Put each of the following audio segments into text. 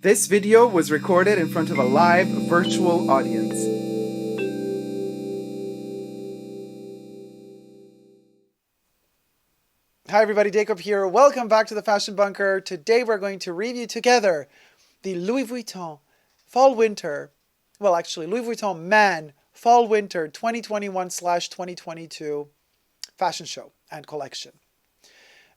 This video was recorded in front of a live virtual audience. Hi everybody, Dacob here. Welcome back to the Fashion Bunker. Today we're going to review together the Louis Vuitton Fall-Winter, well actually Louis Vuitton Man Fall-Winter 2021/2022 fashion show and collection.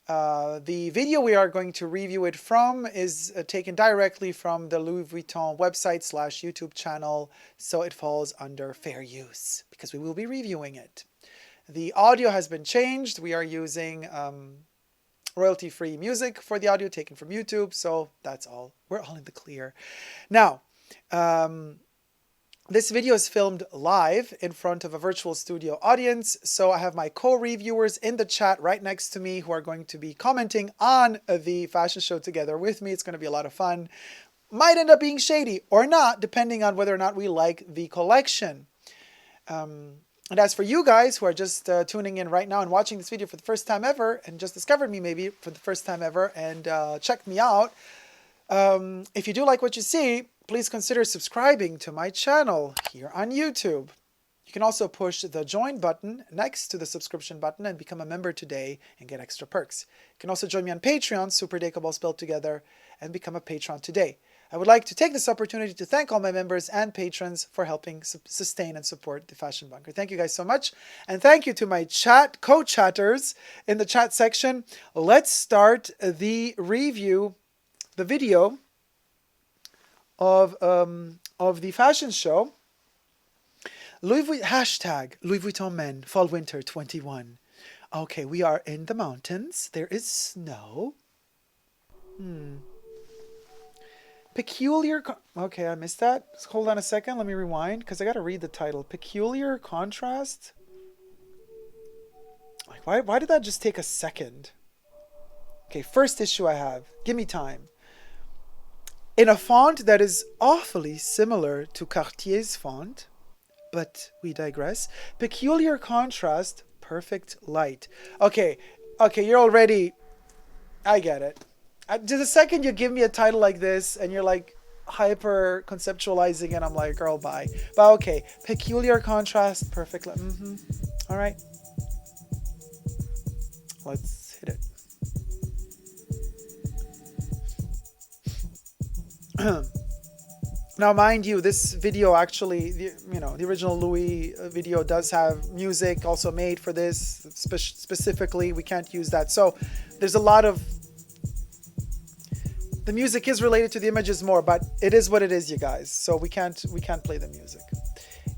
The video we are going to review it from is taken directly from the Louis Vuitton website / YouTube channel, so it falls under fair use because we will be reviewing it. The audio has been changed. We are using royalty-free music for the audio taken from YouTube, so that's all. We're all in the clear. Now, this video is filmed live in front of a virtual studio audience, so I have my co-reviewers in the chat right next to me who are going to be commenting on the fashion show together with me. It's going to be a lot of fun. Might end up being shady or not, depending on whether or not we like the collection. And as for you guys who are just tuning in right now and watching this video for the first time ever, and just discovered me maybe for the first time ever and checked me out, if you do like what you see, please consider subscribing to my channel here on YouTube. You can also push the join button next to the subscription button and become a member today and get extra perks. You can also join me on Patreon, Super Dacob all spelled together, and become a patron today. I would like to take this opportunity to thank all my members and patrons for helping sustain and support the Fashion Bunker. Thank you guys so much. And thank you to my co-chatters in the chat section. Let's start the review, the video of the fashion show. Hashtag Louis Vuitton Men Fall Winter 21. Okay, we are in the mountains. There is snow. Peculiar. Okay, I missed that. Hold on a second. Let me rewind because I got to read the title. Peculiar contrast. Like, why did that just take a second? Okay, first issue I have. Give me time. In a font that is awfully similar to Cartier's font, but we digress. Peculiar contrast, perfect light. Okay, you're already, I get it. To the second you give me a title like this and you're like hyper conceptualizing it, I'm like, girl, bye. But okay, peculiar contrast, perfect light. All right, let's hit it. Now, mind you, this video actually, the original Louis video does have music also made for this specifically. We can't use that. So there's a lot of, the music is related to the images more, but it is what it is, you guys. So we can't play the music.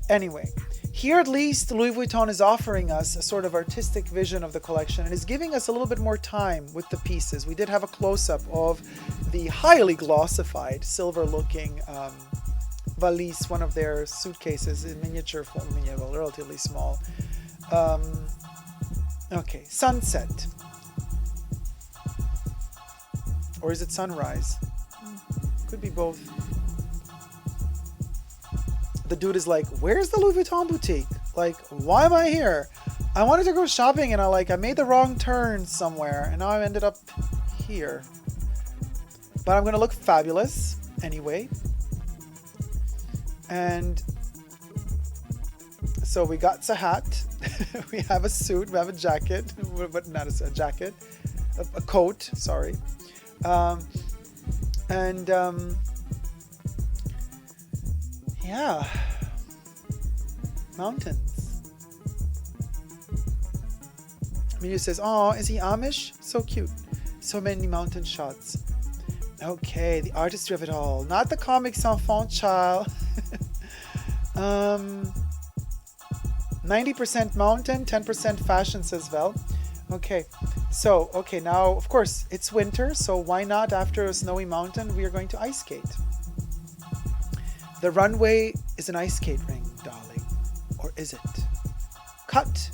Anyway, here at least Louis Vuitton is offering us a sort of artistic vision of the collection and is giving us a little bit more time with the pieces. We did have a close-up of the highly glossified, silver-looking valise, one of their suitcases in miniature form, well, relatively small. Okay, sunset. Or is it sunrise? Could be both. The dude is like, where's the Louis Vuitton boutique? Like, why am I here? I wanted to go shopping and I made the wrong turn somewhere and now I ended up here. But I'm gonna look fabulous anyway. And so we got a hat, we have a suit, we have a jacket, but not a jacket, a coat, sorry. Yeah, mountains. Minu says, oh, is he Amish? So cute. So many mountain shots. Okay, the artistry of it all. Not the comics enfant child. 90% mountain, 10% fashion, says Vel. Okay, so, now, of course, it's winter, so why not after a snowy mountain, we are going to ice skate. The runway is an ice skate ring, darling. Or is it? Cut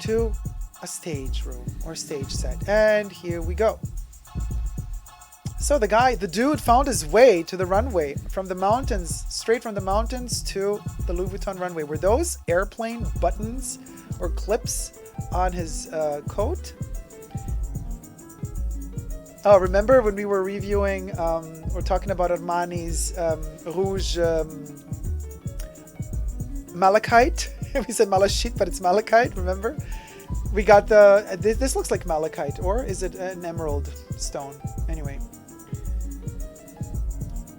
to a stage room or stage set. And here we go. So the dude found his way to the runway from the mountains, straight from the mountains to the Louis Vuitton runway. Were those airplane buttons or clips on his coat? Oh, remember when we were reviewing, we're talking about Armani's Rouge Malachite? We said Malachite, but it's Malachite, remember? We got the, this looks like Malachite, or is it an emerald stone? Anyway.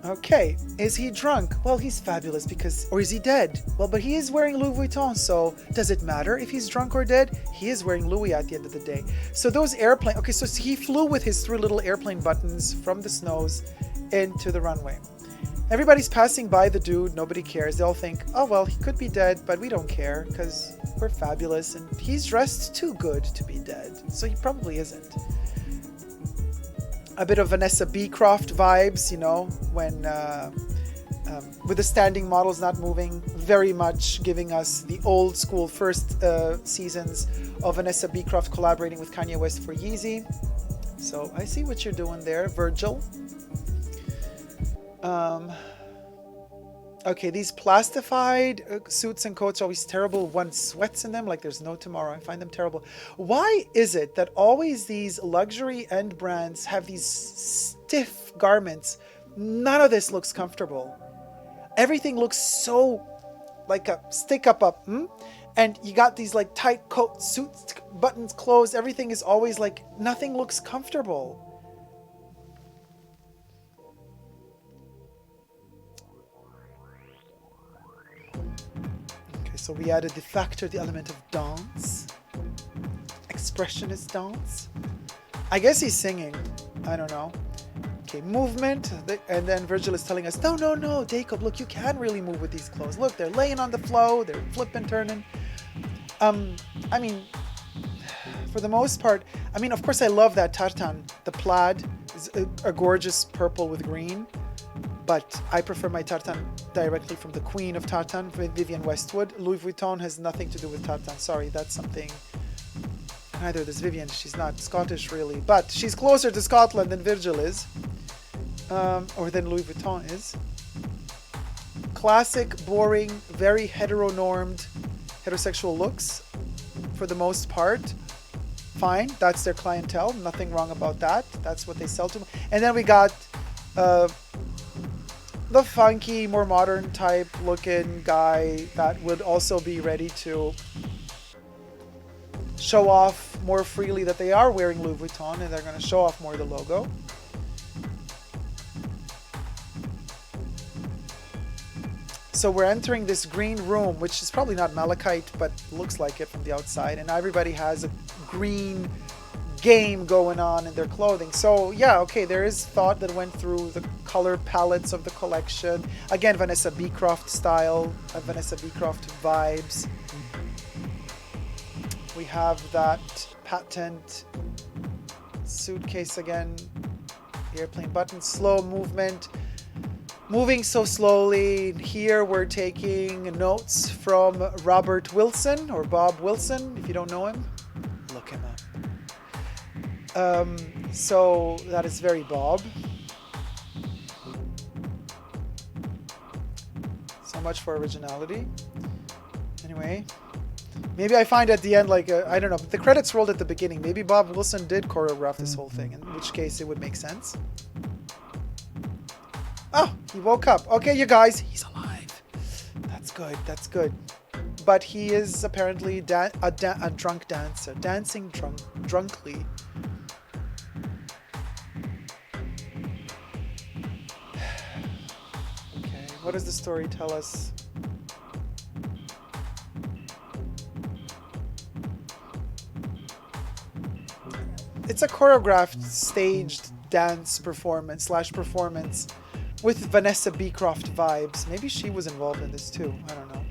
Okay, is he drunk? Well, he's fabulous because, or is he dead? Well, but he is wearing Louis Vuitton, so does it matter if he's drunk or dead? He is wearing Louis at the end of the day. So those airplane, okay, so he flew with his 3 little airplane buttons from the snows into the runway. Everybody's passing by the dude, nobody cares. They all think, oh, well, he could be dead, but we don't care because we're fabulous and he's dressed too good to be dead. So he probably isn't. A bit of Vanessa Beecroft vibes, you know, when with the standing models not moving, very much giving us the old school first seasons of Vanessa Beecroft collaborating with Kanye West for Yeezy. So I see what you're doing there, Virgil. Okay, these plastified suits and coats are always terrible. One sweats in them like there's no tomorrow. I find them terrible. Why is it that always these luxury end brands have these stiff garments? None of this looks comfortable. Everything looks so like a stick up. And you got these like tight coat suits, buttons closed. Everything is always like, nothing looks comfortable. So we added the element of dance, expressionist dance. I guess he's singing. I don't know. Okay, movement. And then Virgil is telling us, no, Dacob, look, you can really move with these clothes. Look, they're laying on the flow. They're flipping, turning. I mean, for the most part, I mean, of course, I love that tartan. The plaid is a gorgeous purple with green. But I prefer my tartan directly from the queen of tartan, Vivienne Westwood. Louis Vuitton has nothing to do with tartan. Sorry, that's something. Neither does Vivienne. She's not Scottish, really. But she's closer to Scotland than Virgil is. Or than Louis Vuitton is. Classic, boring, very heteronormed, heterosexual looks, for the most part. Fine, that's their clientele. Nothing wrong about that. That's what they sell to. And then we got... the funky, more modern type looking guy that would also be ready to show off more freely that they are wearing Louis Vuitton and they're going to show off more the logo. So we're entering this green room, which is probably not malachite, but looks like it from the outside. And everybody has a green game going on in their clothing. So yeah, okay, there is thought that went through the color palettes of the collection. Again, Vanessa Beecroft style, Vanessa Beecroft vibes. We have that patent suitcase again, airplane button, slow movement, moving so slowly. Here we're taking notes from Robert Wilson, or Bob Wilson, if you don't know him, look him up. So that is very Bob. So much for originality. Anyway, maybe I find at the end, like, I don't know, the credits rolled at the beginning. Maybe Bob Wilson did choreograph this whole thing, in which case it would make sense. Oh, he woke up. Okay, you guys, he's alive. That's good, that's good. But he is apparently a drunk dancer, dancing drunkly. What does the story tell us? It's a choreographed, staged dance performance with Vanessa Beecroft vibes. Maybe she was involved in this too. I don't know.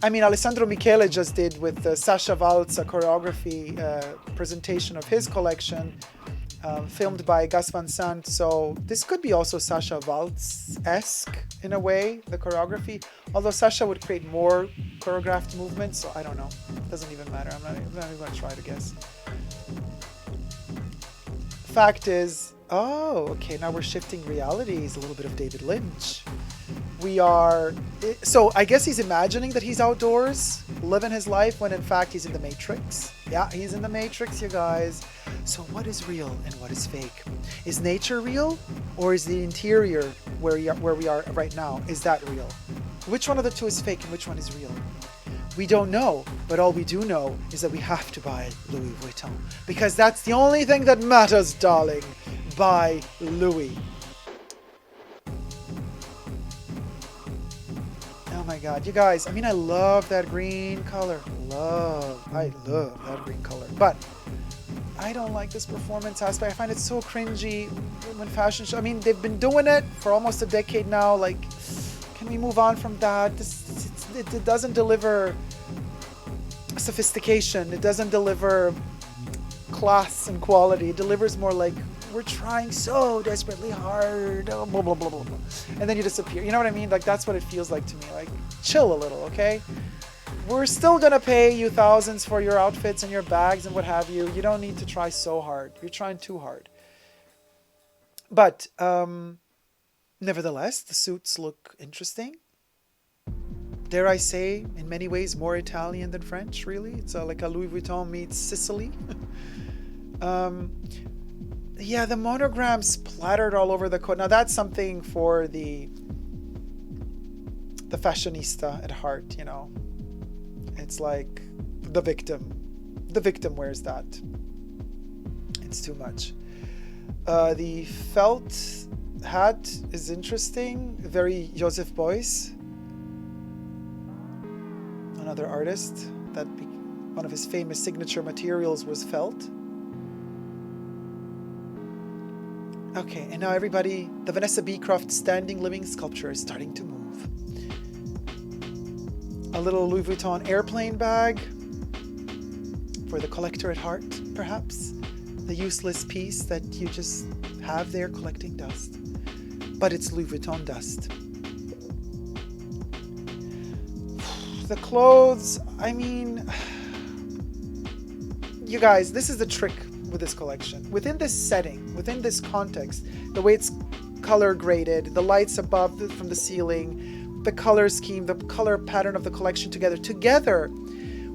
I mean, Alessandro Michele just did with Sasha Valtz a choreography presentation of his collection. Filmed by Gus Van Sant, so this could be also Sasha Valtz-esque in a way, the choreography. Although Sasha would create more choreographed movements, so I don't know. It doesn't even matter. I'm not even going to try to guess. Fact is, oh, okay, now we're shifting realities. A little bit of David Lynch. So I guess he's imagining that he's outdoors, living his life, when in fact he's in the Matrix. Yeah, he's in the Matrix, you guys. So what is real and what is fake? Is nature real, or is the interior where we are right now, is that real? Which one of the two is fake and which one is real? We don't know, but all we do know is that we have to buy Louis Vuitton, because that's the only thing that matters, darling. Buy Louis. Oh my God, you guys, I mean, I love that green color. I love that green color. But I don't like this performance aspect. I find it so cringy when fashion show. I mean, they've been doing it for almost a decade now. Like, can we move on from that? It doesn't deliver sophistication. It doesn't deliver class and quality. It delivers more like, we're trying so desperately hard, blah, blah, blah, blah, blah. And then you disappear. You know what I mean? Like, that's what it feels like to me. Like, chill a little, okay? We're still gonna pay you thousands for your outfits and your bags and what have you. You don't need to try so hard. You're trying too hard. But nevertheless, the suits look interesting. Dare I say, in many ways, more Italian than French, really. It's like a Louis Vuitton meets Sicily. Yeah, the monograms splattered all over the coat. Now that's something for the fashionista at heart, you know. It's like the victim. The victim wears that. It's too much. The felt hat is interesting. Very Joseph Beuys. Another artist. One of his famous signature materials was felt. Okay, and now everybody, the Vanessa Beecroft standing living sculpture is starting to move. A little Louis Vuitton airplane bag for the collector at heart, perhaps. The useless piece that you just have there collecting dust. But it's Louis Vuitton dust. The clothes, I mean, you guys, this is the trick with this collection. Within this setting, within this context, the way it's color graded, the lights above from the ceiling, the color scheme, the color pattern of the collection together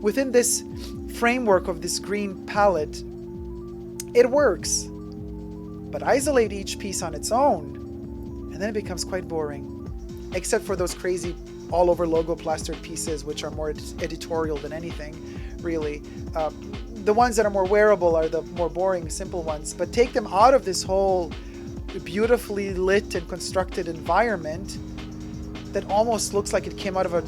within this framework of this green palette, it works. But isolate each piece on its own, and then it becomes quite boring. Except for those crazy all over logo plastered pieces, which are more editorial than anything, really. The ones that are more wearable are the more boring, simple ones. But take them out of this whole beautifully lit and constructed environment that almost looks like it came out of a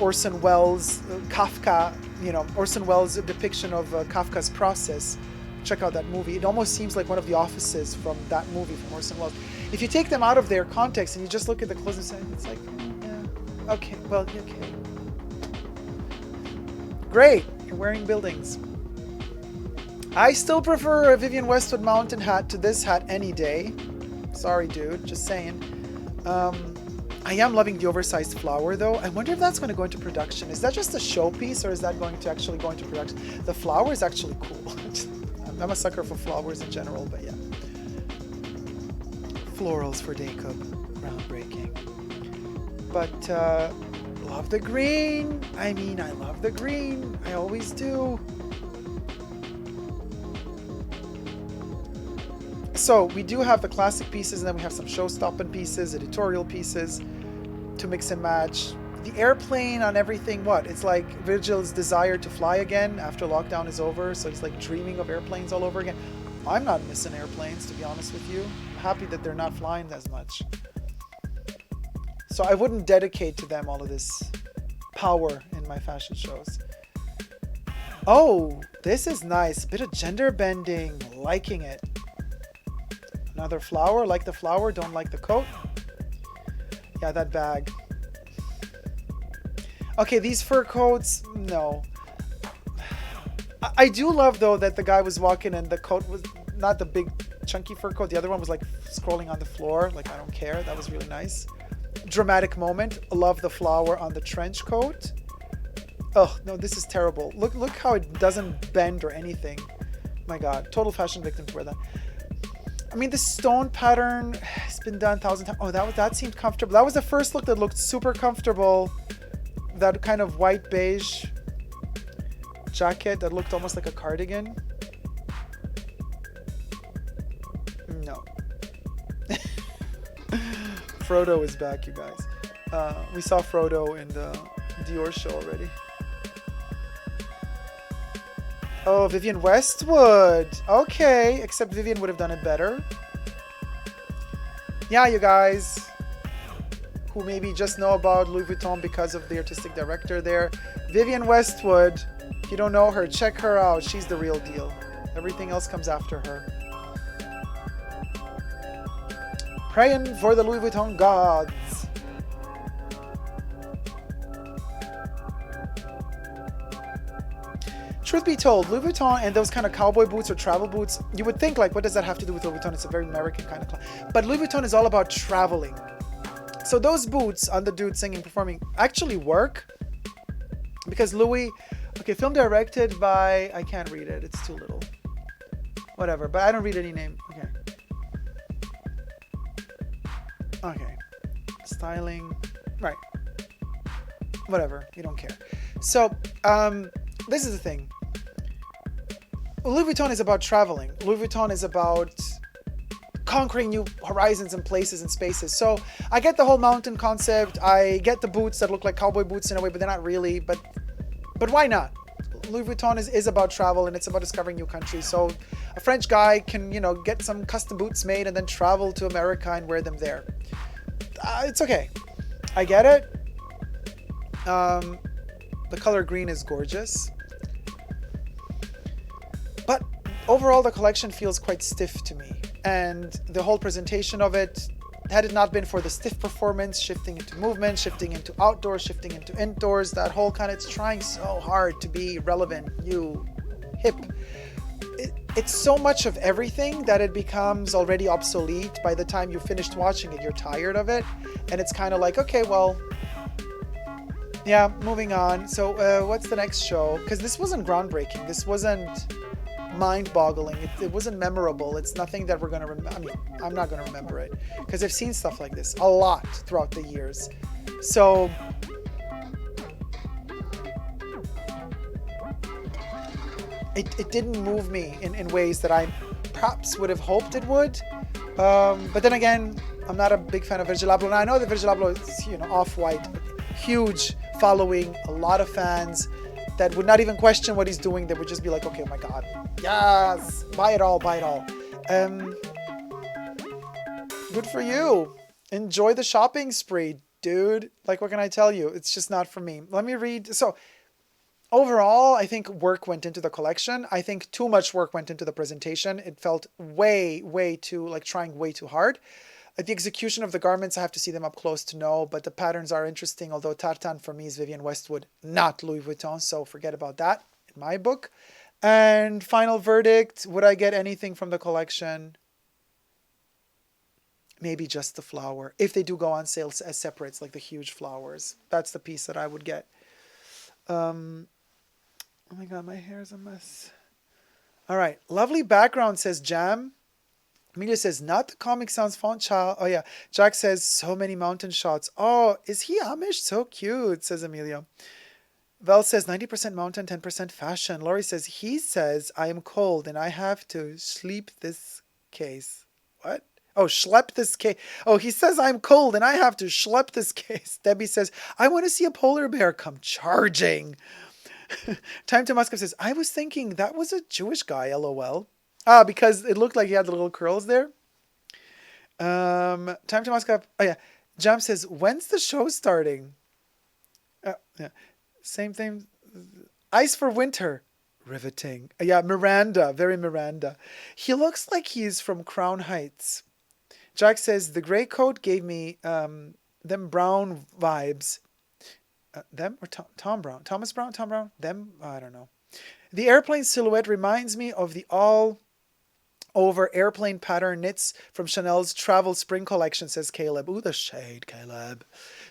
Orson Welles Kafka, you know, Orson Welles depiction of Kafka's Process. Check out that movie. It almost seems like one of the offices from that movie from Orson Welles. If you take them out of their context and you just look at the clothes and say, it's like, yeah, okay, well, okay. Great, you're wearing buildings. I still prefer a Vivienne Westwood mountain hat to this hat any day. Sorry, dude, just saying. I am loving the oversized flower, though. I wonder if that's going to go into production. Is that just a showpiece, or is that going to actually go into production? The flower is actually cool. I'm a sucker for flowers in general, but yeah. Florals for Dacob. Groundbreaking. But, love the green. I mean, I love the green. I always do. So we do have the classic pieces, and then we have some show-stopping pieces, editorial pieces to mix and match. The airplane on everything, what? It's like Virgil's desire to fly again after lockdown is over, so he's like dreaming of airplanes all over again. I'm not missing airplanes, to be honest with you. I'm happy that they're not flying as much. So I wouldn't dedicate to them all of this power in my fashion shows. Oh, this is nice. Bit of gender bending. Liking it. Another flower. Like the flower, don't like the coat. Yeah, that bag. Okay, these fur coats, no. I do love, though, that the guy was walking and the coat was not the big chunky fur coat. The other one was like scrolling on the floor. Like, I don't care. That was really nice. Dramatic moment. Love the flower on the trench coat. Oh, no, this is terrible. Look how it doesn't bend or anything. My God, total fashion victim to wear that. I mean, the stone pattern has been done 1,000 times. Oh, that seemed comfortable. That was the first look that looked super comfortable. That kind of white beige jacket that looked almost like a cardigan. No. Frodo is back, you guys. We saw Frodo in the Dior show already. Oh, Vivienne Westwood. Okay, except Vivienne would have done it better. Yeah, you guys who maybe just know about Louis Vuitton because of the artistic director there. Vivienne Westwood, if you don't know her, check her out. She's the real deal. Everything else comes after her. Praying for the Louis Vuitton gods. Truth be told, Louis Vuitton and those kind of cowboy boots or travel boots, you would think like, what does that have to do with Louis Vuitton? It's a very American kind of class. But Louis Vuitton is all about traveling. So those boots on the dude singing, performing actually work because Louis, okay, film directed by, I can't read it. It's too little. Whatever, but I don't read any name. Okay. Okay. Styling. Right. Whatever. You don't care. So, this is the thing. Louis Vuitton is about traveling. Louis Vuitton is about conquering new horizons and places and spaces. So I get the whole mountain concept. I get the boots that look like cowboy boots in a way, but they're not really. But why not? Louis Vuitton is about travel and it's about discovering new countries. So a French guy can, you know, get some custom boots made and then travel to America and wear them there. It's okay. I get it. The color green is gorgeous. But overall, the collection feels quite stiff to me. And the whole presentation of it, had it not been for the stiff performance, shifting into movement, shifting into outdoors, shifting into indoors, that whole kind of, it's trying so hard to be relevant, new, hip. It's so much of everything that it becomes already obsolete. By the time you finished watching it, you're tired of it. And it's kind of like, okay, well, yeah, moving on. So what's the next show? Because this wasn't groundbreaking. This wasn't mind-boggling. It wasn't memorable. It's nothing that we're going to remember. I mean, I'm not going to remember it because I've seen stuff like this a lot throughout the years. So it didn't move me in ways that I perhaps would have hoped it would. But then again, I'm not a big fan of Virgil Abloh. And I know that Virgil Abloh is, you know, off-white, huge following, a lot of fans that would not even question what he's doing. They would just be like, okay, oh my God, yes, buy it all, buy it all. Good for you. Enjoy the shopping spree, dude. Like, what can I tell you? It's just not for me. Let me read. So overall, I think work went into the collection. I think too much work went into the presentation. It felt way too, like trying way too hard. The execution of the garments, I have to see them up close to know, but the patterns are interesting, although Tartan for me is Vivienne Westwood, not Louis Vuitton, so forget about that in my book. And final verdict, would I get anything from the collection? Maybe just the flower. If they do go on sale as separates, like the huge flowers. That's the piece that I would get. Oh my God, my hair is a mess. All right, lovely background, says Jam. Amelia says, not the Comic Sans font child. Oh yeah. Jack says, so many mountain shots. Oh, is he Amish? So cute, says Amelia. Val says, 90% mountain, 10% fashion. Laurie says, he says, I am cold and I have to sleep this case. What? Oh, schlep this case. Oh, he says, I'm cold and I have to schlep this case. Debbie says, I want to see a polar bear come charging. Time to Moscow says, I was thinking that was a Jewish guy, LOL. Ah, because it looked like he had the little curls there. Time to Moscow. Oh, yeah. Jam says, when's the show starting? Yeah. Same thing. Ice for winter. Riveting. Yeah, Miranda. Very Miranda. He looks like he's from Crown Heights. Jack says, the gray coat gave me them Brown vibes. Them or Tom Brown? Thomas Brown? Tom Brown? Them? I don't know. The airplane silhouette reminds me of the all over airplane pattern knits from Chanel's travel spring collection, says Caleb. Ooh, the shade, Caleb.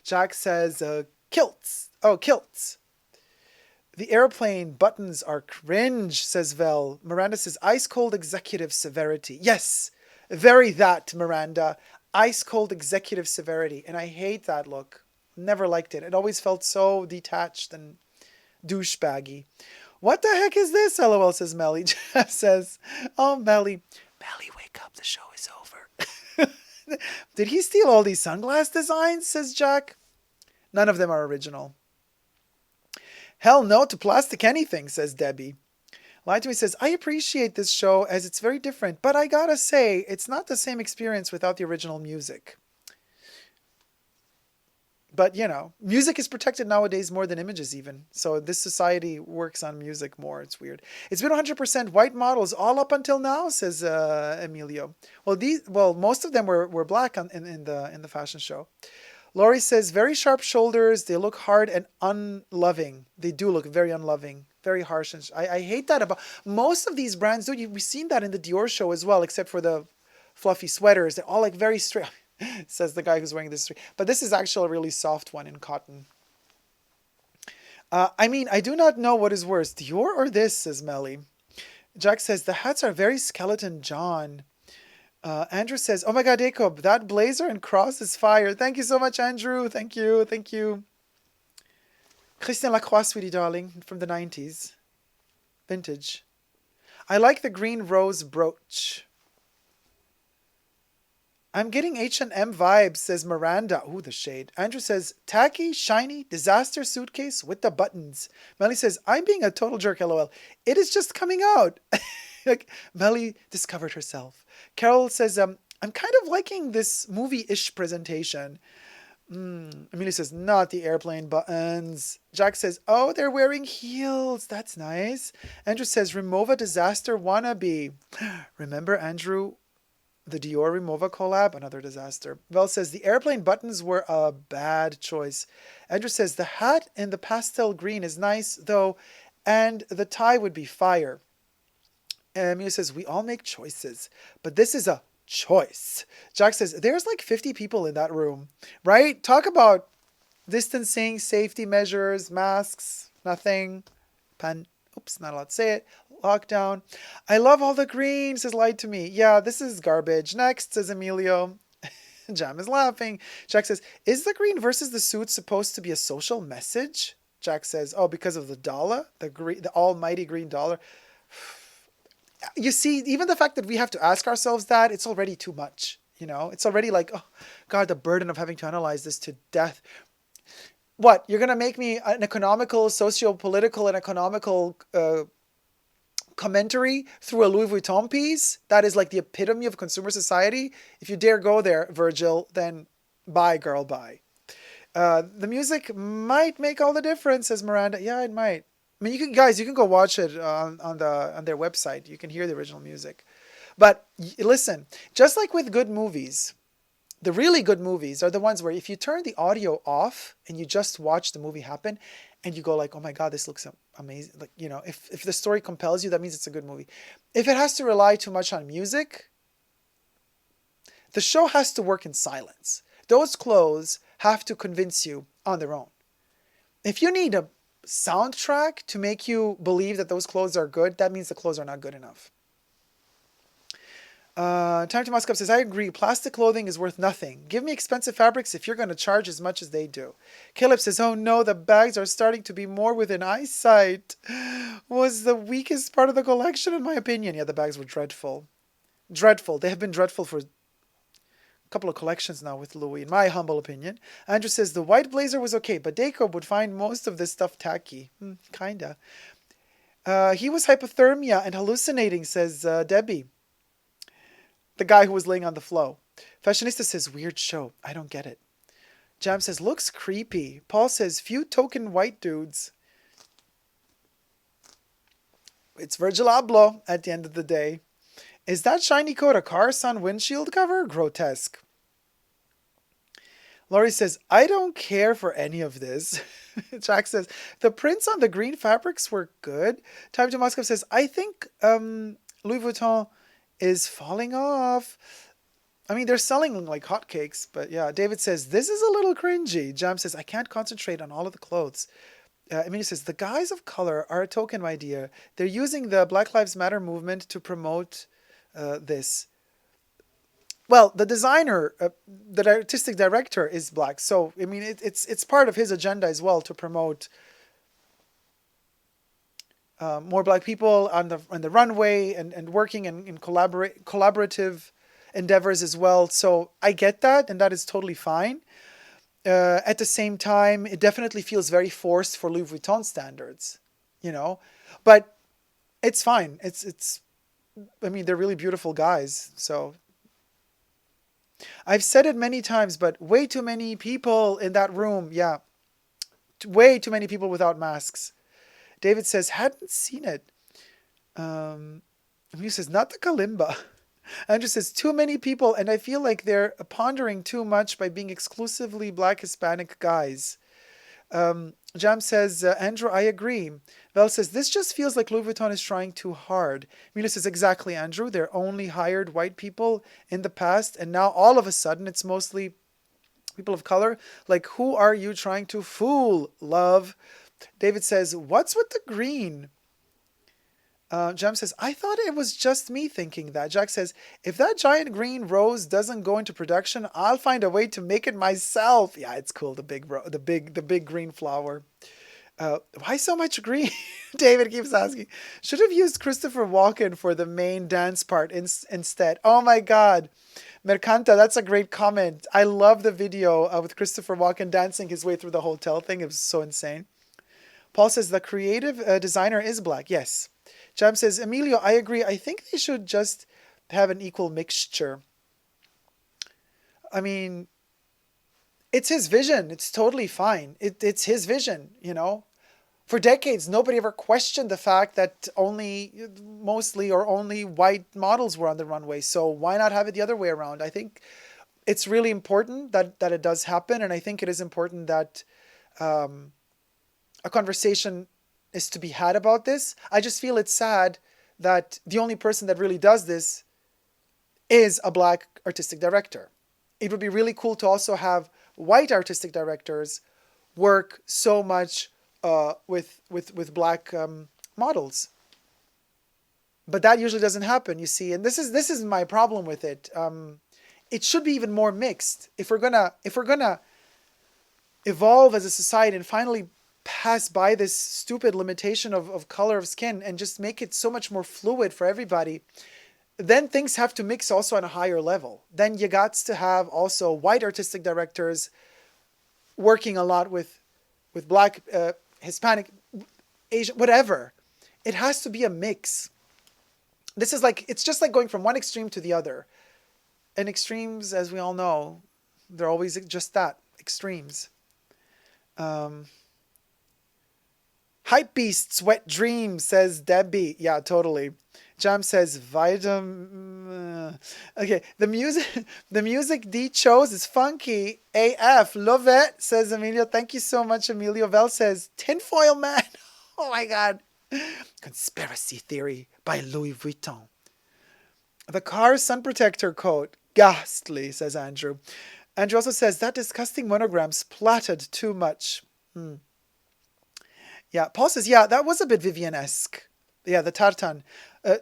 Jack says, kilts. Oh, kilts. The airplane buttons are cringe, says Vel. Miranda says, ice cold executive severity. Yes, very that, Miranda. Ice cold executive severity. And I hate that look. Never liked it. It always felt so detached and douchebaggy. What the heck is this? LOL, says Melly. Jeff says, oh, Melly. Melly, wake up. The show is over. Did he steal all these sunglass designs? Says Jack. None of them are original. Hell no to plastic anything, says Debbie. Lie to Me says, I appreciate this show as it's very different, but I gotta say, it's not the same experience without the original music. But, you know, music is protected nowadays more than images even. So this society works on music more. It's weird. It's been 100% white models all up until now, says Emilio. Well, most of them were black in the fashion show. Laurie says, very sharp shoulders. They look hard and unloving. They do look very unloving, very harsh. And I hate that about most of these brands. We've seen that in the Dior show as well, except for the fluffy sweaters. They're all like very straight. Says the guy who's wearing this. But this is actually a really soft one in cotton. I mean, I do not know what is worse, Dior or this, says Melly. Jack says, the hats are very skeleton John. Andrew says, oh my God, Dacob, that blazer and cross is fire. Thank you so much, Andrew. Thank you. Thank you. Christian Lacroix, sweetie darling, from the 90s. Vintage. I like the green rose brooch. I'm getting H&M vibes, says Miranda. Ooh, the shade. Andrew says, tacky, shiny, disaster suitcase with the buttons. Melly says, I'm being a total jerk, LOL. It is just coming out. Like, Melly discovered herself. Carol says, I'm kind of liking this movie-ish presentation. Amelia says, not the airplane buttons. Jack says, oh, they're wearing heels. That's nice. Andrew says, Remova disaster wannabe. Remember, Andrew? The Dior Remova collab, another disaster. Val says, the airplane buttons were a bad choice. Andrew says, the hat in the pastel green is nice, though, and the tie would be fire. And Mia says, we all make choices, but this is a choice. Jack says, there's like 50 people in that room, right? Talk about distancing, safety measures, masks, nothing. Oops, not allowed to say it. Lockdown. I love all the green, says Lied to Me. Yeah, this is garbage. Next, says Emilio. Jam is laughing. Jack says, is the green versus the suit supposed to be a social message? Jack says, oh, because of the dollar? The almighty green dollar? You see, even the fact that we have to ask ourselves that, it's already too much. You know, it's already like, oh, God, the burden of having to analyze this to death. What, you're going to make me an economical, socio-political, and economical commentary through a Louis Vuitton piece? That is like the epitome of consumer society. If you dare go there, Virgil, then bye, girl, bye. The music might make all the difference, says Miranda. Yeah, it might. I mean, you can go watch it on their website. You can hear the original music. But listen, just like with good movies, the really good movies are the ones where if you turn the audio off and you just watch the movie happen and you go like, oh my God, this looks amazing. Like, you know, if the story compels you, that means it's a good movie. If it has to rely too much on music, the show has to work in silence. Those clothes have to convince you on their own. If you need a soundtrack to make you believe that those clothes are good, that means the clothes are not good enough. Time to Moscow says, I agree. Plastic clothing is worth nothing. Give me expensive fabrics if you're going to charge as much as they do. Caleb says, oh no, the bags are starting to be more within eyesight. Was the weakest part of the collection, in my opinion. Yeah, the bags were dreadful. Dreadful. They have been dreadful for a couple of collections now with Louis, in my humble opinion. Andrew says, the white blazer was okay, but Dacob would find most of this stuff tacky. Kinda. He was hypothermia and hallucinating, says Debbie. The guy who was laying on the floor. Fashionista says, weird show. I don't get it. Jam says, looks creepy. Paul says, few token white dudes. It's Virgil Abloh at the end of the day. Is that shiny coat a car sun windshield cover? Grotesque. Laurie says, I don't care for any of this. Jack says, the prints on the green fabrics were good. Time to Moscow says, I think Louis Vuitton is falling off. I mean, they're selling like hotcakes, but yeah. David says, this is a little cringy. Jam says, I can't concentrate on all of the clothes. Amelia says, the guys of color are a token, my dear. They're using the Black Lives Matter movement to promote this. Well, the designer, the artistic director is black. So, I mean, it's part of his agenda as well to promote more black people on the runway and working in collaborative endeavors as well. So I get that, and that is totally fine. At the same time, it definitely feels very forced for Louis Vuitton standards, you know, but it's fine. It's. I mean, they're really beautiful guys. So I've said it many times, but way too many people in that room. Yeah, way too many people without masks. David says, hadn't seen it. He says, not the kalimba. Andrew says, too many people, and I feel like they're pondering too much by being exclusively black Hispanic guys. Jam says, Andrew, I agree. Val says, this just feels like Louis Vuitton is trying too hard. Mila says, exactly, Andrew. They're only hired white people in the past, and now all of a sudden it's mostly people of color. Like, who are you trying to fool, love? David says, what's with the green? Jam says, I thought it was just me thinking that. Jack says, if that giant green rose doesn't go into production, I'll find a way to make it myself. Yeah, it's cool. The big green flower. Why so much green? David keeps asking. Should have used Christopher Walken for the main dance part instead. Oh my God. Mercanta, that's a great comment. I love the video with Christopher Walken dancing his way through the hotel thing. It was so insane. Paul says the creative designer is black. Yes. Jam says, Emilio, I agree. I think they should just have an equal mixture. I mean, it's his vision. It's totally fine. It's his vision, you know. For decades, nobody ever questioned the fact that mostly white models were on the runway. So why not have it the other way around? I think it's really important that it does happen. And I think it is important that a conversation is to be had about this. I just feel it's sad that the only person that really does this is a black artistic director. It would be really cool to also have white artistic directors work so much with black models. But that usually doesn't happen, you see. And this is my problem with it. It should be even more mixed. If we're gonna evolve as a society and finally pass by this stupid limitation of color of skin and just make it so much more fluid for everybody, then things have to mix also on a higher level. Then you got to have also white artistic directors working a lot with black, Hispanic, Asian, whatever. It has to be a mix. It's just like going from one extreme to the other. And extremes, as we all know, they're always just that, extremes. Hype beasts, wet dreams, says Debbie. Yeah, totally. Jam says vitamin. Okay, the music D chose is funky AF. Love it, says Emilio. Thank you so much, Emilio. Vel says tinfoil man. Oh my God. Conspiracy theory by Louis Vuitton. The car sun protector coat. Ghastly, says Andrew. Andrew also says that disgusting monogram splattered too much. Yeah, Paul says, yeah, that was a bit Vivian-esque. Yeah, the tartan.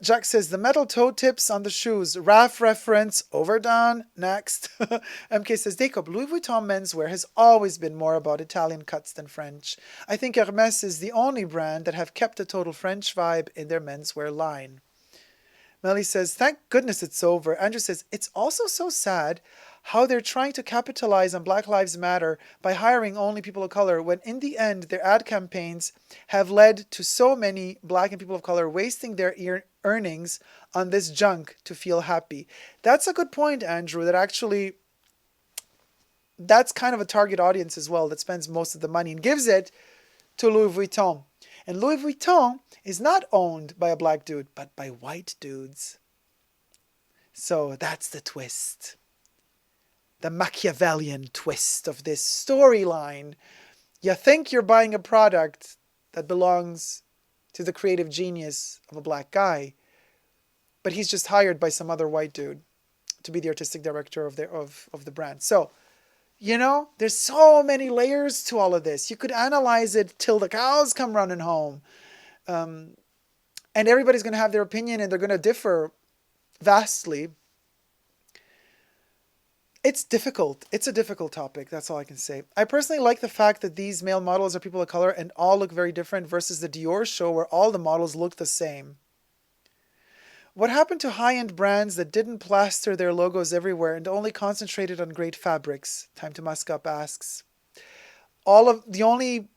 Jack says, the metal toe tips on the shoes. RAF reference, overdone. Next. MK says, Dacob, Louis Vuitton menswear has always been more about Italian cuts than French. I think Hermès is the only brand that have kept a total French vibe in their menswear line. Melly says, thank goodness it's over. Andrew says, it's also so sad how they're trying to capitalize on Black Lives Matter by hiring only people of color when in the end their ad campaigns have led to so many black and people of color wasting their earnings on this junk to feel happy. That's a good point, Andrew, that actually that's kind of a target audience as well that spends most of the money and gives it to Louis Vuitton. And Louis Vuitton is not owned by a black dude, but by white dudes. So that's the twist. The Machiavellian twist of this storyline. You think you're buying a product that belongs to the creative genius of a black guy, but he's just hired by some other white dude to be the artistic director of the brand. So, you know, there's so many layers to all of this. You could analyze it till the cows come running home. And everybody's going to have their opinion and they're going to differ vastly. It's difficult. It's a difficult topic. That's all I can say. I personally like the fact that these male models are people of color and all look very different versus the Dior show where all the models look the same. What happened to high-end brands that didn't plaster their logos everywhere and only concentrated on great fabrics? Time to Musk Up asks. All of the only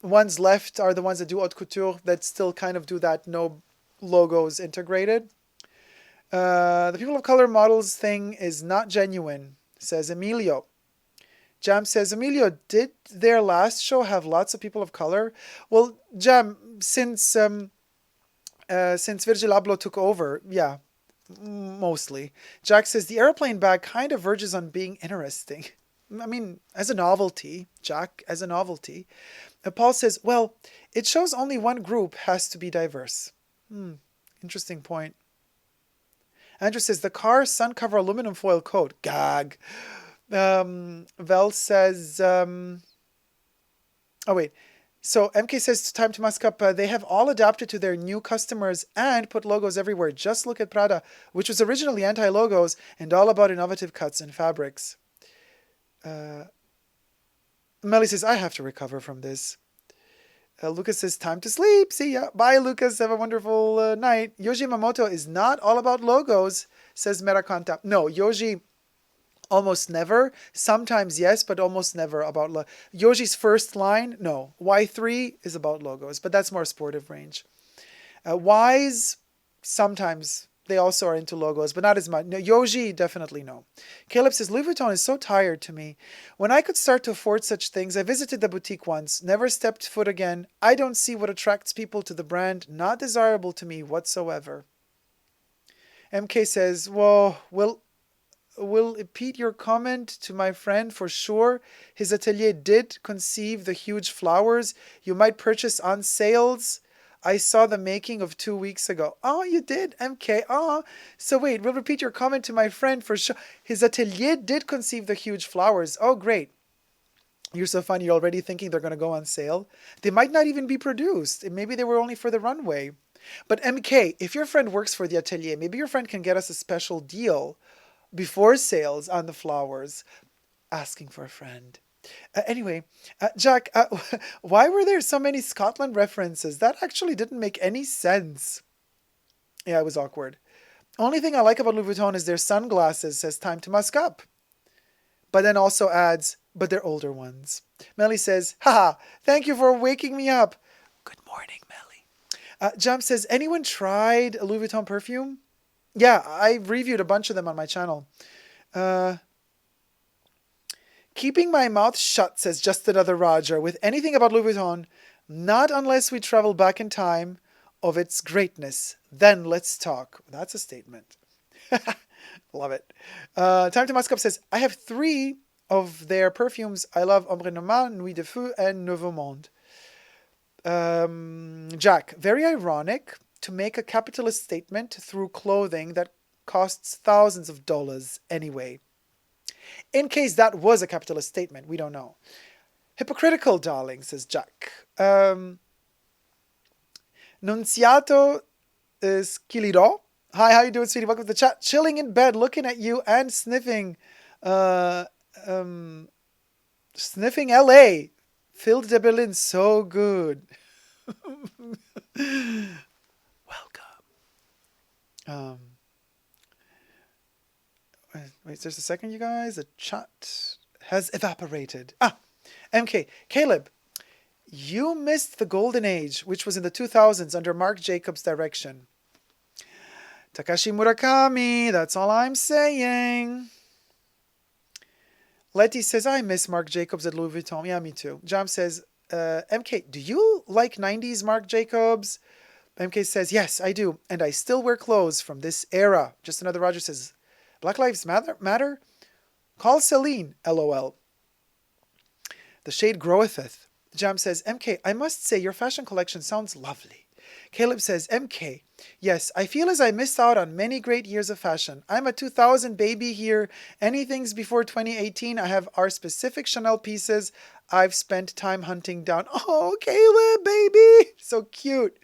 ones left are the ones that do haute couture that still kind of do that no logos integrated. The people of color models thing is not genuine, says Emilio. Jam says, Emilio, did their last show have lots of people of color? Well, Jam, since Virgil Abloh took over, yeah, mostly. Jack says, the airplane bag kind of verges on being interesting. I mean, as a novelty, Jack, as a novelty. Paul says, well, it shows only one group has to be diverse. Interesting point. Andrew says, the car sun cover aluminum foil coat. Gag. Vel says, oh wait. So MK says, time to mask up. They have all adapted to their new customers and put logos everywhere. Just look at Prada, which was originally anti-logos and all about innovative cuts and fabrics. Melly says, I have to recover from this. Lucas says, time to sleep. See ya. Bye, Lucas. Have a wonderful night. Yoji Mamoto is not all about logos, says Merakanta. No, Yoji almost never. Sometimes yes, but almost never about Yoji's first line, no. Y3 is about logos, but that's more sportive range. Y's, sometimes they also are into logos, but not as much. No, Yoji, definitely no. Caleb says, Louis Vuitton is so tired to me. When I could start to afford such things, I visited the boutique once, never stepped foot again. I don't see what attracts people to the brand. Not desirable to me whatsoever. MK says, well, will repeat your comment to my friend for sure. His atelier did conceive the huge flowers you might purchase on sales. I saw the making of 2 weeks ago. Oh, you did, MK. Oh, so wait, we'll repeat your comment to my friend for sure. His atelier did conceive the huge flowers. Oh, great. You're so funny. You're already thinking they're going to go on sale. They might not even be produced. Maybe they were only for the runway. But MK, if your friend works for the atelier, maybe your friend can get us a special deal before sales on the flowers. Asking for a friend. Anyway, Jack, why were there so many Scotland references? That actually didn't make any sense. Yeah, it was awkward. Only thing I like about Louis Vuitton is their sunglasses, says time to musk up. But then also adds, but they're older ones. Melly says, haha, thank you for waking me up. Good morning, Melly. Jam says, anyone tried a Louis Vuitton perfume? Yeah, I reviewed a bunch of them on my channel. Keeping my mouth shut, says just another Roger, with anything about Louis Vuitton, not unless we travel back in time of its greatness. Then let's talk. That's a statement. Love it. Time to Mask Up says, I have 3 of their perfumes. I love Ombre Noir, Nuit de Feu, and Nouveau Monde. Jack, very ironic to make a capitalist statement through clothing that costs thousands of dollars anyway. In case that was a capitalist statement, we don't know. Hypocritical, darling, says Jack. Nunciato Skilido. Hi, how you doing, sweetie? Welcome to the chat. Chilling in bed, looking at you and sniffing. Sniffing LA. Phil de Berlin, so good. Welcome. Wait, just a second, you guys. The chat has evaporated. MK. Caleb, you missed the golden age, which was in the 2000s under Marc Jacobs' direction. Takashi Murakami, that's all I'm saying. Letty says, I miss Marc Jacobs at Louis Vuitton. Yeah, me too. Jam says, MK, do you like 90s Marc Jacobs? MK says, yes, I do. And I still wear clothes from this era. Just another Roger says, Black Lives Matter? Call Celine, LOL. The shade growetheth. Jam says, MK, I must say your fashion collection sounds lovely. Caleb says, MK, yes, I feel as I missed out on many great years of fashion. I'm a 2000 baby here. Anything's before 2018, I have our specific Chanel pieces I've spent time hunting down. Oh, Caleb, baby. So cute.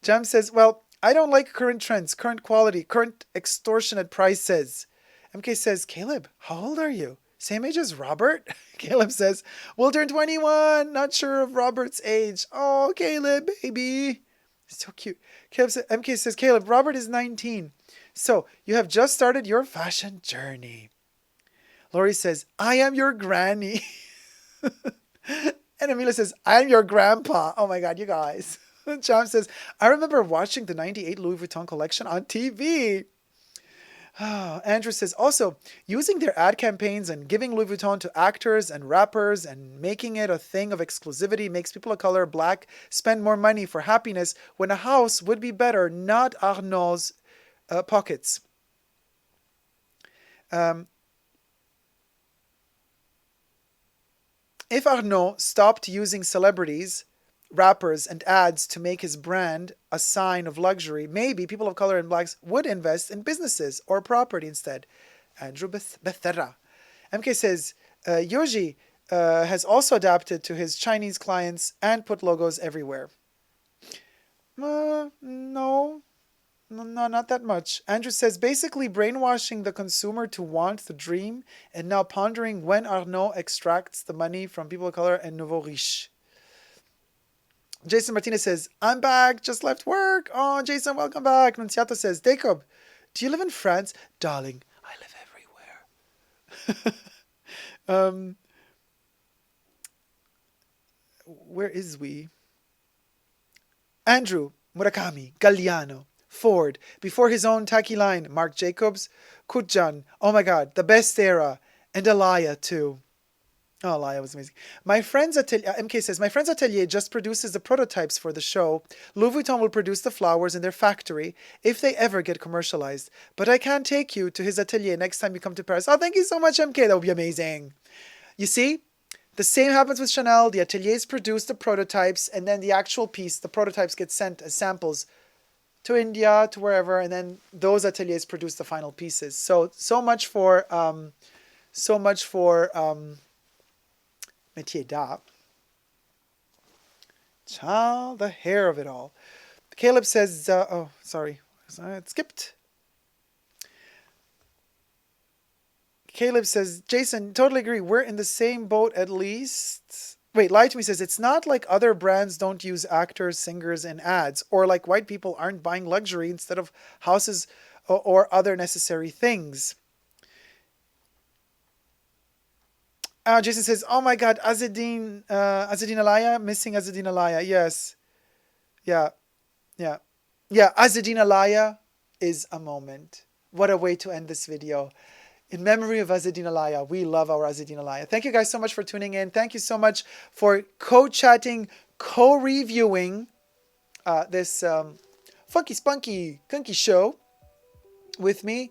Jam says, well, I don't like current trends, current quality, current extortionate prices. MK says, Caleb, how old are you? Same age as Robert? Caleb says, we'll turn 21. Not sure of Robert's age. Oh, Caleb, baby. So cute. MK says, Caleb, Robert is 19. So you have just started your fashion journey. Lori says, I am your granny. And Amelia says, I am your grandpa. Oh my God, you guys. Cham says, I remember watching the 98 Louis Vuitton collection on TV. Andrew says, also, using their ad campaigns and giving Louis Vuitton to actors and rappers and making it a thing of exclusivity makes people of color, black, spend more money for happiness when a house would be better, not Arnaud's pockets. If Arnaud stopped using celebrities, rappers, and ads to make his brand a sign of luxury, maybe people of color and blacks would invest in businesses or property instead. Andrew Bethera. MK says, Yoji has also adapted to his Chinese clients and put logos everywhere. No, not that much. Andrew says, basically brainwashing the consumer to want the dream and now pondering when Arnaud extracts the money from people of color and nouveau riche. Jason Martinez says, I'm back, just left work. Oh, Jason, welcome back. Nunciato says, Dacob, do you live in France? Darling, I live everywhere. Where is we? Andrew, Murakami, Galliano, Ford, before his own tacky line, Marc Jacobs, Kutjan, oh my God, the best era, and Alaya too. Oh, Alaya was amazing. My friend's atelier, MK says, my friend's atelier just produces the prototypes for the show. Louis Vuitton will produce the flowers in their factory if they ever get commercialized. But I can't take you to his atelier next time you come to Paris. Oh, thank you so much, MK. That would be amazing. You see, the same happens with Chanel. The ateliers produce the prototypes, and then the actual piece, the prototypes get sent as samples to India, to wherever, and then those ateliers produce the final pieces. So much for métier d'art. Child, the hair of it all. Caleb says, oh, sorry, it skipped. Caleb says, Jason, totally agree. We're in the same boat at least. Wait, Lie to Me says, it's not like other brands don't use actors, singers, and ads, or like white people aren't buying luxury instead of houses or other necessary things. Jason says, oh my God, Azzedine Alaya, missing Azzedine Alaya. Yes. Yeah, Azzedine Alaya is a moment. What a way to end this video. In memory of Azzedine Alaya. We love our Azzedine Alaya. Thank you guys so much for tuning in. Thank you so much for co-chatting, co-reviewing this funky, spunky, kunky show with me.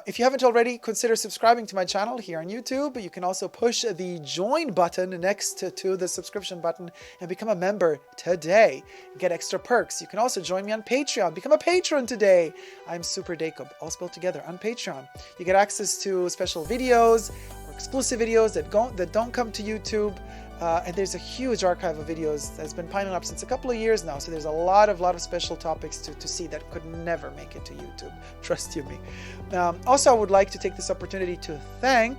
If you haven't already, consider subscribing to my channel here on YouTube. You can also push the join button next to the subscription button and become a member today. Get extra perks. You can also join me on Patreon. Become a patron today. I'm Super Dacob, all spelled together, on Patreon. You get access to special videos or exclusive videos that don't come to YouTube. And there's a huge archive of videos that's been piling up since a couple of years now. So there's a lot of special topics to see that could never make it to YouTube. Trust you me. Also, I would like to take this opportunity to thank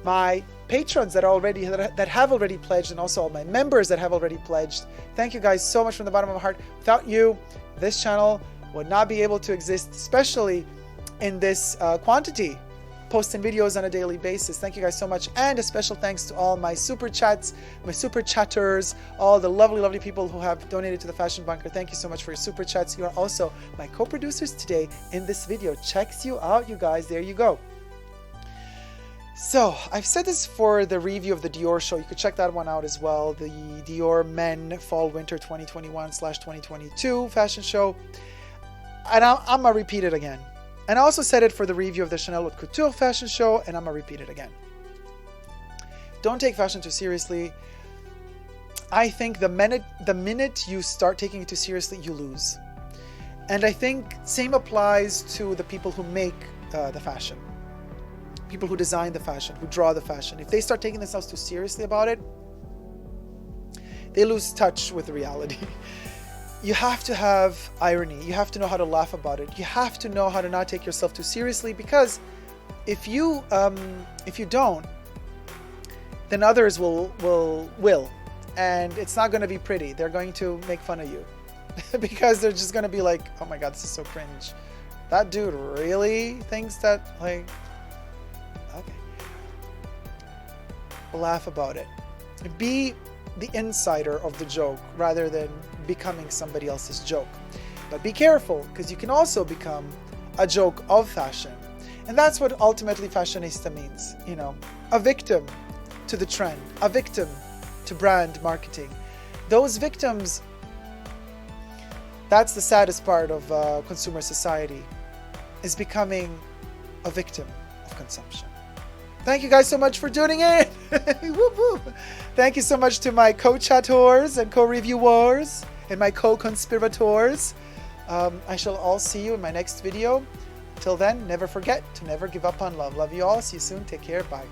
my patrons that have already pledged, and also all my members that have already pledged. Thank you guys so much from the bottom of my heart. Without you, this channel would not be able to exist, especially in this quantity. Posting videos on a daily basis. Thank you guys so much. And a special thanks to all my super chats, my super chatters, all the lovely people who have donated to the Fashion Bunker. Thank you so much for your super chats. You are also my co-producers today in this video. Checks you out, you guys. There you go. So I've said this for the review of the Dior show. You could check that one out as well. The Dior Men Fall Winter 2021/2022 fashion show. And I'm gonna repeat it again. And I also said it for the review of the Chanel Haute Couture fashion show, and I'm going to repeat it again. Don't take fashion too seriously. I think the minute you start taking it too seriously, you lose. And I think same applies to the people who make the fashion. People who design the fashion, who draw the fashion. If they start taking themselves too seriously about it, they lose touch with the reality. You have to have irony. You have to know how to laugh about it. You have to know how to not take yourself too seriously, because if you don't, then others will, and it's not going to be pretty. They're going to make fun of you because they're just going to be like, oh my god, this is so cringe. That dude really thinks that, like, okay. Laugh about it. Be the insider of the joke rather than becoming somebody else's joke. But be careful, because you can also become a joke of fashion. And that's what ultimately fashionista means, you know, a victim to the trend, a victim to brand marketing. Those victims, that's the saddest part of consumer society, is becoming a victim of consumption. Thank you guys so much for tuning in. Whoop, whoop. Thank you so much to my co-chatters and co-reviewers and my co-conspirators. I shall all see you in my next video. Till then, never forget to never give up on love. Love you all. See you soon. Take care. Bye.